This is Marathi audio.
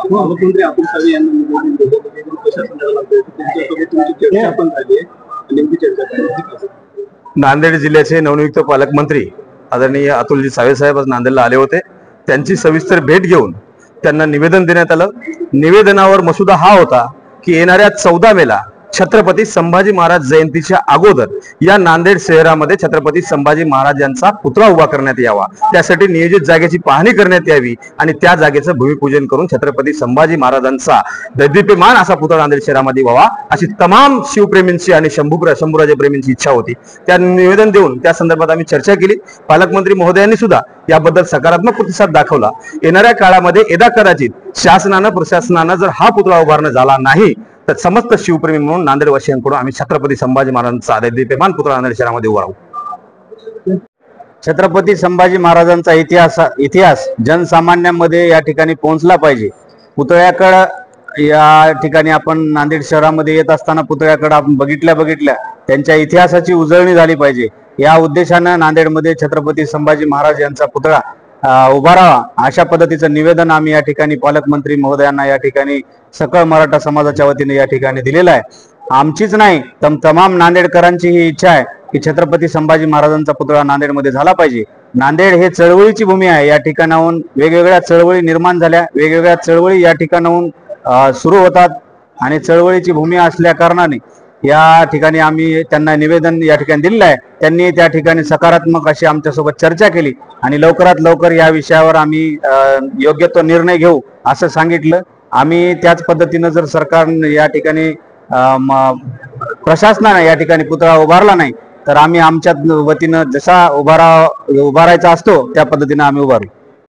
पालकमंत्री अतुल सावे यांना निवेदन दिलं निवेदन प्रशासनाला लागलं त्यांच्यासोबत तुमची चर्चा पण झाली आहे नेमकी चर्चा काय? नांदेड जिल्ह्याचे नवनियुक्त पालकमंत्री आदरणीय अतुलजी सावे साहेब आज नांदेडला आले होते। त्यांची सविस्तर भेट घेऊन त्यांना निवेदन देण्यात आलं। निवेदनावर मसुदा हा होता की येणाऱ्या 14 मेला छत्रपती संभाजी महाराज जयंतीच्या अगोदर या नांदेड शहरामध्ये छत्रपती संभाजी महाराजांचा पुतळा उभा करण्यात यावा, त्यासाठी नियोजित जागेची पाहणी करण्यात यावी आणि त्या जागेचं भूमिपूजन करून छत्रपती संभाजी महाराजांचा दैदिप्यमान असा पुतळा नांदेड शहरामध्ये व्हावा अशी तमाम शिवप्रेमींची आणि शंभूराजे प्रेमींची इच्छा होती। त्या निवेदन देऊन त्या संदर्भात आम्ही चर्चा केली। पालकमंत्री महोदयांनी सुद्धा याबद्दल सकारात्मक प्रतिसाद दाखवला। येणाऱ्या काळामध्ये यदा कदाचित शासनानं प्रशासनानं जर हा पुतळा उभारणं झाला नाही तर समस्त शिवप्रेमी म्हणून नांदेडवासियांकडून आम्ही छत्रपती संभाजी महाराजांचा दैदिप्यमान पुतळा नांदेड शहरामध्ये उभा राहू। छत्रपती संभाजी महाराजांचा इतिहास जनसामान्यांमध्ये या ठिकाणी पोहोचला पाहिजे। पुतळ्याकडे या ठिकाणी आपण नांदेड शहरामध्ये येत असताना पुतळ्याकडे आपण बघितल्या त्यांच्या इतिहासाची उजळणी झाली पाहिजे। या उद्देशानं नांदेडमध्ये छत्रपती संभाजी महाराज यांचा पुतळा उभा राहावा अशा पद्धतीचं निवेदन आम्ही या ठिकाणी पालकमंत्री महोदयांना या ठिकाणी सकळ मराठा समाजाच्या वतीने या ठिकाणी दिलेला आहे। आमचीच नाही तमाम नांदेडकरांची ही इच्छा आहे की छत्रपती संभाजी महाराजांचा पुतळा नांदेडमध्ये झाला पाहिजे। नांदेड हे चळवळीची भूमी आहे। या ठिकाणाहून वेगवेगळ्या चळवळी निर्माण झाल्या, वेगवेगळ्या चळवळी या ठिकाणाहून सुरू होतात आणि चळवळीची भूमी असल्या कारणाने या ठिकाणी आम्ही त्यांना निवेदन या ठिकाणी दिलेलं आहे। त्यांनी त्या ठिकाणी सकारात्मक अशी आमच्यासोबत चर्चा केली आणि लवकरात लवकर या विषयावर आम्ही योग्य तो निर्णय घेऊ असं सांगितलं। आम्ही त्याच पद्धतीनं जर सरकार या ठिकाणी प्रशासनाने या ठिकाणी पुतळा उभारला नाही तर आम्ही आमच्या वतीनं जसा उभारायचा असतो त्या पद्धतीने आम्ही उभारू।